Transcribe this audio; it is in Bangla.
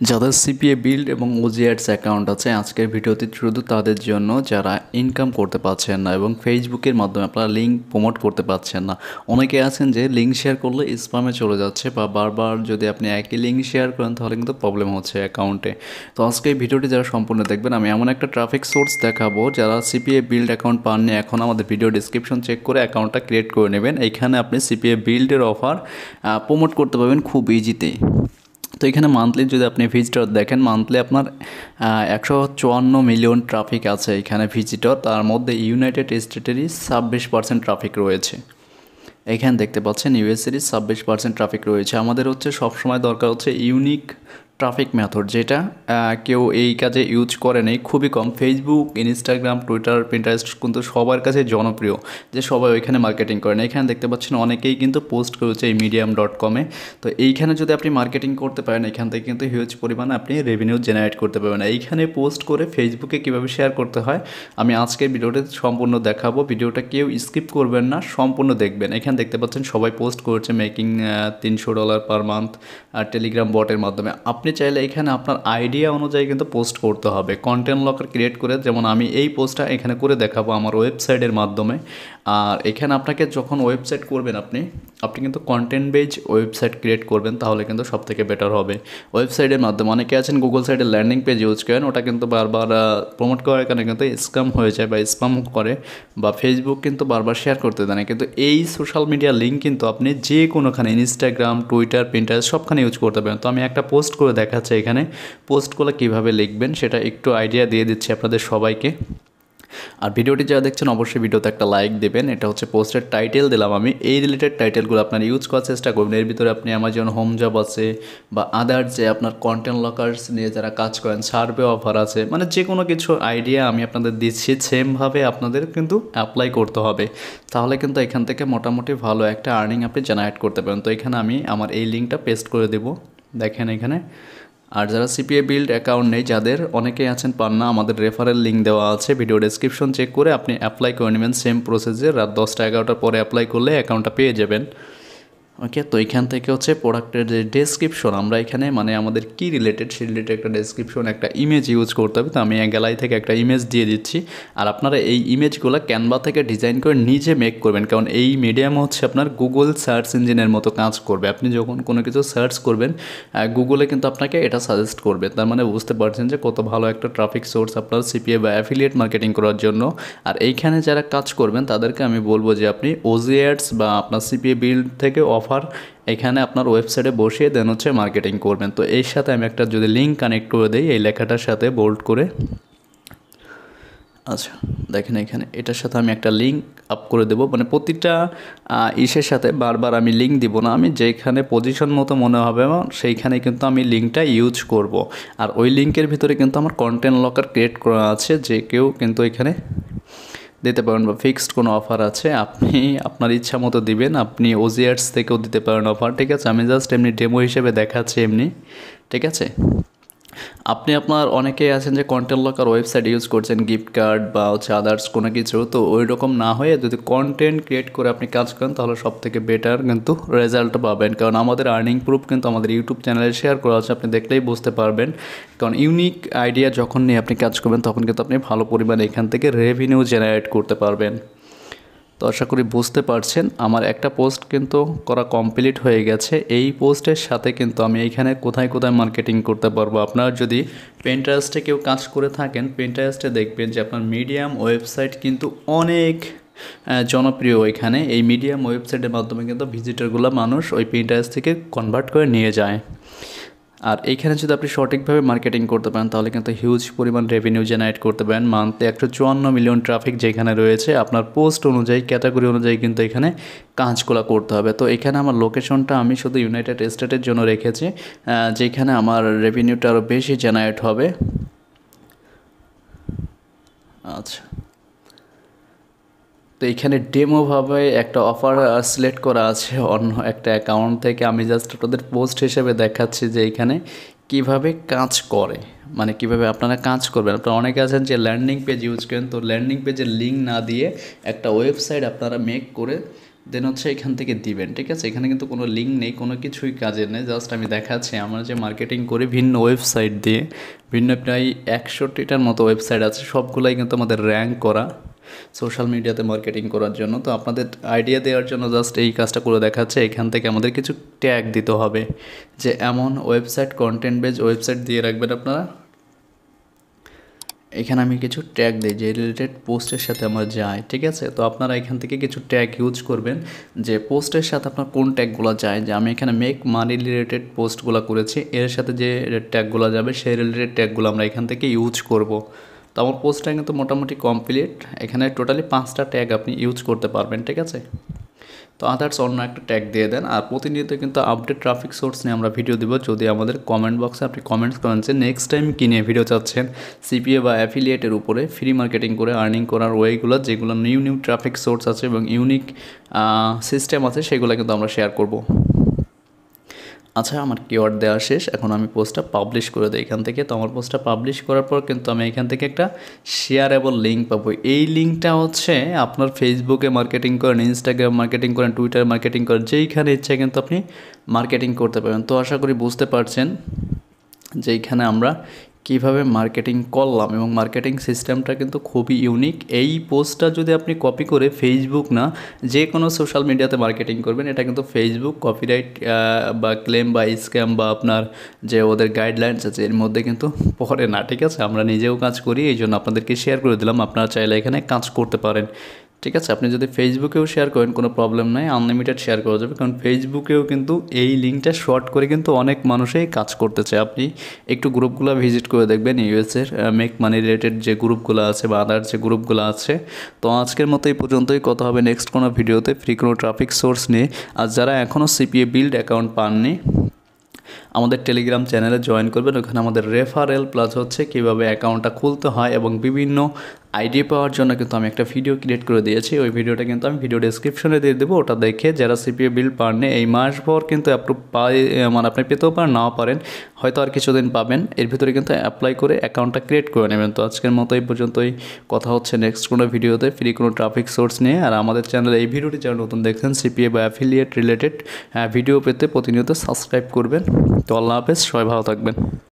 যাদের সিপিএ বিল্ড এবং ওজিঅ্যাডস অ্যাকাউন্ট আছে, আজকের ভিডিওতে শুধু তাদের জন্য যারা ইনকাম করতে পারছেন না এবং ফেসবুকের মাধ্যমে আপনারা লিঙ্ক প্রমোট করতে পারছেন না। অনেকে আছেন যে লিঙ্ক শেয়ার করলে স্প্যামে চলে যাচ্ছে বা বারবার যদি আপনি একই লিঙ্ক শেয়ার করেন তাহলে কিন্তু প্রবলেম হচ্ছে অ্যাকাউন্টে। তো আজকে এই ভিডিওটি যারা সম্পূর্ণ দেখবেন, আমি এমন একটা ট্রাফিক সোর্স দেখাবো যারা সিপিএ বিল্ড অ্যাকাউন্ট পাননি, এখন আমাদের ভিডিও ডিসক্রিপশন চেক করে অ্যাকাউন্টটা ক্রিয়েট করে নেবেন। এইখানে আপনি সিপিএ বিল্ডের অফার প্রমোট করতে পারবেন খুব ইজিতেই। তো এখানে মান্থলি যদি আপনি ভিজিটর দেখেন, মান্থলি আপনার 154 মিলিয়ন ট্রাফিক আছে এখানে ভিজিটর, তার মধ্যে ইউনাইটেড স্টেটেরই 26% ট্রাফিক রয়েছে। এখানে দেখতে পাচ্ছেন ইউএসএরই 26% ট্রাফিক রয়েছে। আমাদের হচ্ছে সবসময় দরকার হচ্ছে ইউনিক ট্রাফিক মেথড, যেটা কেউ এই কাজে ইউজ করে নেই, খুবই কম। ফেসবুক, ইনস্টাগ্রাম, টুইটার, পিন্টারেস্ট কিন্তু সবার কাছে জনপ্রিয়, যে সবাই ওইখানে মার্কেটিং করেন। এখানে দেখতে পাচ্ছেন অনেকেই কিন্তু পোস্ট করেছে এই medium.com-এ। তো এইখানে যদি আপনি মার্কেটিং করতে পারেন, এখান থেকে কিন্তু হিউজ পরিমাণে আপনি রেভিনিউ জেনারেট করতে পারবেন। এইখানে পোস্ট করে ফেসবুকে কীভাবে শেয়ার করতে হয় আমি আজকের ভিডিওতে সম্পূর্ণ দেখাবো। ভিডিওটা কেউ স্কিপ করবেন না, সম্পূর্ণ দেখবেন। এখানে দেখতে পাচ্ছেন সবাই পোস্ট করছে মেকিং $300 পার মান্থ আর টেলিগ্রাম বটের মাধ্যমে। আপনি চাইলে এখানে আপনার আইডিয়া অনুযায়ী কিন্তু পোস্ট করতে হবে, কন্টেন্ট লকার ক্রিয়েট করে। যেমন আমি এই পোস্টটা এখানে করে দেখাবো আমার ওয়েবসাইটের মাধ্যমে। আর এখানে আপনাকে যখন ওয়েবসাইট করবেন আপনি কিন্তু কন্টেন্ট বেজ ওয়েবসাইট ক্রিয়েট করবেন, তাহলে কিন্তু সব থেকে বেটার হবে। ওয়েবসাইটের মাধ্যমে অনেকে আছেন গুগল সাইটের ল্যান্ডিং পেজ ইউজ করেন, ওটা কিন্তু বারবার প্রমোট করার কারণে কিন্তু স্ক্যাম হয়ে যায় বা স্প্যাম করে, বা ফেসবুক কিন্তু বারবার শেয়ার করতে দেয় না। কিন্তু এই সোশ্যাল মিডিয়া লিঙ্ক কিন্তু আপনি যে কোনোখানে ইনস্টাগ্রাম, টুইটার, পিন্টারেস্ট সবখানে ইউজ করতে পারেন। তো আমি একটা পোস্ট করে দেখাচ্ছি এখানে, পোস্ট করলে কীভাবে লিখবেন সেটা একটু আইডিয়া দিয়ে দিচ্ছি আপনাদের সবাইকে। আর ভিডিওটি যারা দেখছেন অবশ্যই ভিডিওতে একটা লাইক দেবেন। এটা হচ্ছে পোস্টের টাইটেল দিলাম আমি, এই রিলেটেড টাইটেলগুলো আপনারা ইউজ করার চেষ্টা করবেন। এর ভিতরে আপনি অ্যামাজন হোম জব আছে বা আদার্স যে আপনার কন্টেন্ট লকার্স নিয়ে যারা কাজ করেন, সার্ভে অফার আছে, মানে যে কোনো কিছু আইডিয়া আমি আপনাদের দিচ্ছি, সেমভাবে আপনাদের কিন্তু অ্যাপ্লাই করতে হবে। তাহলে কিন্তু এখান থেকে মোটামুটি ভালো একটা আর্নিং আপনি জেনারেট করতে পারেন। তো এখানে আমি আমার এই লিঙ্কটা পেস্ট করে দেবো, দেখেন এখানে। আর যারা সিপিএ বিল্ড অ্যাকাউন্ট নেই, যাদের অনেকেই আছেন পান না, আমাদের রেফারেল লিঙ্ক দেওয়া আছে, ভিডিও ডেসক্রিপশন চেক করে আপনি অ্যাপ্লাই করে নেবেন। সেম প্রসেসে রাত 10টা-11টার পরে অ্যাপ্লাই করলে অ্যাকাউন্টটা পেয়ে যাবেন। ওকে, তো এখান থেকে হচ্ছে প্রোডাক্টের যে ডেসক্রিপশন, আমরা এখানে মানে আমাদের কি রিলেটেড সেই রিলেটেড একটা ডেসক্রিপশন, একটা ইমেজ ইউজ করতে হবে। তো আমি গ্যালারি থেকে একটা ইমেজ দিয়ে দিচ্ছি, আর আপনারা এই ইমেজগুলো ক্যানভা থেকে ডিজাইন করে নিজে মেক করবেন, কারণ এই মিডিয়াম হচ্ছে আপনার গুগল সার্চ ইঞ্জিনের মতো কাজ করবে। আপনি যখন কোনো কিছু সার্চ করবেন, গুগলে কিন্তু আপনাকে এটা সাজেস্ট করবে। তার মানে বুঝতে পারছেন যে কত ভালো একটা ট্রাফিক সোর্স আপনার সিপিএ বা অ্যাফিলিয়েট মার্কেটিং করার জন্য। আর এইখানে যারা কাজ করবেন তাদেরকে আমি বলবো যে আপনি ওজিঅ্যাডস বা আপনার সিপিএ বিল্ড থেকে অফার এখানে আপনার ওয়েবসাইটে বসিয়ে দেন হচ্ছে মার্কেটিং করবেন। তো এর সাথে আমি একটা যদি লিঙ্ক কানেক্ট করে দিই এই লেখাটার সাথে বোল্ড করে, আচ্ছা দেখেন এখানে এটার সাথে আমি একটা লিঙ্ক আপ করে দেবো। মানে প্রতিটা ইসের সাথে বারবার আমি লিঙ্ক দিব না, আমি যেখানে পজিশন মতো মনে হবে সেইখানে কিন্তু আমি লিঙ্কটা ইউজ করব। আর ওই লিঙ্কের ভিতরে কিন্তু আমার কন্টেন্ট লকার ক্রিয়েট করা আছে, যে কেউ কিন্তু এখানে দিতে পারেন, বা ফিক্সড কোনো অফার আছে আপনি আপনার ইচ্ছা মতো দিবেন। আপনি ওজিআরস থেকেও দিতে পারেন অফার, ঠিক আছে। আমি জাস্ট এমনি ডেমো হিসেবে দেখাচ্ছি এমনি, ঠিক আছে। আপনি আপনার অনেকেই আছেন যে কন্টেন্ট লকার ওয়েবসাইট ইউজ করছেন, গিফট কার্ড বা হচ্ছে আদার্স কোনো কিছু, তো ওই রকম না হয়ে যদি কন্টেন্ট ক্রিয়েট করে আপনি কাজ করেন তাহলে সব থেকে বেটার কিন্তু রেজাল্ট পাবেন। কারণ আমাদের আর্নিং প্রুফ কিন্তু আমাদের ইউটিউব চ্যানেলে শেয়ার করা আছে, আপনি দেখলেই বুঝতে পারবেন। কারণ ইউনিক আইডিয়া যখন নিয়ে আপনি কাজ করবেন তখন কিন্তু আপনি ভালো পরিমাণে এখান থেকে রেভিনিউ জেনারেট করতে পারবেন। তো আশা করি বুঝতে পারছেন। আমার একটা পোস্ট কিন্তু করা কমপ্লিট হয়ে গেছে। এই পোস্টের সাথে কিন্তু আমি এইখানে কোথায় কোথায় মার্কেটিং করতে পারবো। আপনারা যদি পিন্টারেস্টে কেউ কাজ করে থাকেন, পিন্টারেস্টে দেখবেন যে আপনার মিডিয়াম ওয়েবসাইট কিন্তু অনেক জনপ্রিয়। এখানে এই মিডিয়াম ওয়েবসাইটের মাধ্যমে কিন্তু ভিজিটরগুলো মানুষ ওই পিন্টারেস্ট থেকে কনভার্ট করে নিয়ে যায়। আর এইখানে যদি আপনি সঠিকভাবে মার্কেটিং করতে পারেন তাহলে কিন্তু হিউজ পরিমাণ রেভিনিউ জেনারেট করতে পারেন। মান্থলি 154 মিলিয়ন ট্রাফিক যেখানে রয়েছে, আপনার পোস্ট অনুযায়ী, ক্যাটাগরি অনুযায়ী কিন্তু এখানে কাজগুলো করতে হবে। তো এখানে আমার লোকেশনটা আমি শুধু ইউনাইটেড স্টেটের জন্য রেখেছি, যেখানে আমার রেভিনিউটা আরও বেশি জেনারেট হবে। আচ্ছা, তো এখানে ডেমোভাবে একটা অফার সিলেক্ট করা আছে অন্য একটা অ্যাকাউন্ট থেকে। আমি জাস্ট আপনাদের পোস্ট হিসেবে দেখাচ্ছি যে এখানে কিভাবে কাজ করে, মানে কিভাবে আপনারা কাজ করবেন। আপনারা অনেকে আছেন যে ল্যান্ডিং পেজ ইউজ করেন, তো ল্যান্ডিং পেজের লিঙ্ক না দিয়ে একটা ওয়েবসাইট আপনারা মেক করে দেন হচ্ছে এখান থেকে দিবেন, ঠিক আছে। এখানে কিন্তু কোনো লিঙ্ক নেই, কোনো কিছুই কাজের নেই, জাস্ট আমি দেখাচ্ছি আমরা যে মার্কেটিং করি ভিন্ন ওয়েবসাইট দিয়ে, ভিন্ন প্রায় 100টার মতো ওয়েবসাইট আছে, সবগুলাই কিন্তু আমাদের র্যাঙ্ক করা সোশ্যাল মিডিয়াতে মার্কেটিং করার জন্য। তো আপনাদের আইডিয়া দেওয়ার জন্য জাস্ট এই কাজটা করে দেখাচ্ছে। এখান থেকে আমাদের কিছু ট্যাগ দিতে হবে, যে এমন ওয়েবসাইট, কন্টেন্ট বেজ ওয়েবসাইট দিয়ে রাখবেন আপনারা। এখানে আমি কিছু ট্যাগ দিই যে রিলেটেড পোস্টের সাথে আমার যায়, ঠিক আছে। তো আপনারা এখান থেকে কিছু ট্যাগ ইউজ করবেন, যে পোস্টের সাথে আপনার কোন ট্যাগগুলো যায়। যে আমি এখানে মেক মানি রিলেটেড পোস্টগুলো করেছি, এর সাথে যে ট্যাগগুলো যাবে সেই রিলেটেড ট্যাগগুলো আমরা এখান থেকে ইউজ করব। তো আমার পোস্টটা কিন্তু মোটামুটি কমপ্লিট। এখানে টোটালি 5টা ট্যাগ আপনি ইউজ করতে পারবেন, ঠিক আছে। তো আদার্স অন্য একটা ট্যাগ দিয়ে দেন। আর প্রতিনিয়ত কিন্তু আপডেট ট্রাফিক সোর্স নিয়ে আমরা ভিডিও দেবো। যদি আমাদের কমেন্ট বক্সে আপনি কমেন্টস করেন যে নেক্সট টাইম কী নিয়ে ভিডিও চাচ্ছেন, সিপিএ বা অ্যাফিলিয়েটের উপরে ফ্রি মার্কেটিং করে আর্নিং করার ওয়েগুলো, যেগুলো নিউ ট্রাফিক সোর্স আছে এবং ইউনিক সিস্টেম আছে, সেগুলো কিন্তু আমরা শেয়ার করব। আচ্ছা, আমার কিওয়ার্ড দেওয়া শেষ, এখন আমি পোস্টটা পাবলিশ করে দিই এখান থেকে। তো আমার পোস্টটা পাবলিশ করার পর কিন্তু আমি এখান থেকে একটা শেয়ারেবল লিঙ্ক পাবো। এই লিঙ্কটা হচ্ছে আপনার ফেসবুকে মার্কেটিং করেন, ইনস্টাগ্রাম মার্কেটিং করেন, টুইটার মার্কেটিং করেন, যেইখানে ইচ্ছা কিন্তু আপনি মার্কেটিং করতে পারবেন। তো আশা করি বুঝতে পারছেন যে এইখানে আমরা কীভাবে মার্কেটিং করলাম, এবং মার্কেটিং সিস্টেমটা কিন্তু খুবই ইউনিক। এই পোস্টটা যদি আপনি কপি করে ফেসবুক না যে কোনো সোশ্যাল মিডিয়াতে মার্কেটিং করবেন, এটা কিন্তু ফেসবুক কপিরাইট বা ক্লেম বা স্ক্যাম বা আপনার যে ওদের গাইডলাইন্স আছে এর মধ্যে কিন্তু পড়ে না, ঠিক আছে। আমরা নিজেও কাজ করি, এই জন্য আপনাদেরকে শেয়ার করে দিলাম, আপনারা চাইলে এখানে কাজ করতে পারেন, ঠিক আছে। আপনি যদি ফেসবুকেও শেয়ার করেন কোনো প্রবলেম নাই, আনলিমিটেড শেয়ার করা যাবে, কারণ ফেসবুকেও কিন্তু এই লিঙ্কটা শর্ট করে কিন্তু অনেক মানুষই কাজ করতেছে। আপনি একটু গ্রুপগুলো ভিজিট করে দেখবেন, ইউএসের মেক মানি রিলেটেড যে গ্রুপগুলো আছে বা আদার যে গ্রুপগুলো আছে। তো আজকের মতো এই পর্যন্তই, কথা হবে নেক্সট কোনো ভিডিওতে ফ্রি কোনো ট্রাফিক সোর্স নিয়ে। আর যারা এখনও সিপিএ বিল্ড অ্যাকাউন্ট পাননি, আমাদের টেলিগ্রাম চ্যানেলে জয়েন করবেন। ওখানে আমাদের রেফারেল প্লাস হচ্ছে কীভাবে অ্যাকাউন্টটা খুলতে হয় এবং বিভিন্ন আইডি পাওয়ার জন্য কিন্তু আমি একটা ভিডিও ক্রিয়েট করে দিয়েছি। ওই ভিডিওটা কিন্তু আমি ভিডিও ডেসক্রিপশনে দিয়ে দেবো, ওটা দেখে যারা সিপিএ বিল্ড পাননি এই মাস ভর কিন্তু অ্যাপ্রুভ মানে আপনি পেতেও পারেন, নাও পারেন, হয়তো আর কিছুদিন পাবেন, এর ভিতরে কিন্তু অ্যাপ্লাই করে অ্যাকাউন্টটা ক্রিয়েট করে নেবেন। তো আজকের মতো এই পর্যন্তই, কথা হচ্ছে নেক্সট কোনো ভিডিওতে ফ্রি কোনো ট্রাফিক সোর্স নিয়ে। আর আমাদের চ্যানেলে এই ভিডিওটি যারা নতুন দেখছেন সিপিএ বা অ্যাফিলিয়েট রিলেটেড ভিডিও পেতে প্রতিনিয়ত সাবস্ক্রাইব করবেন। তো আল্লাহ হাফেজ, সবাই ভালো থাকবেন।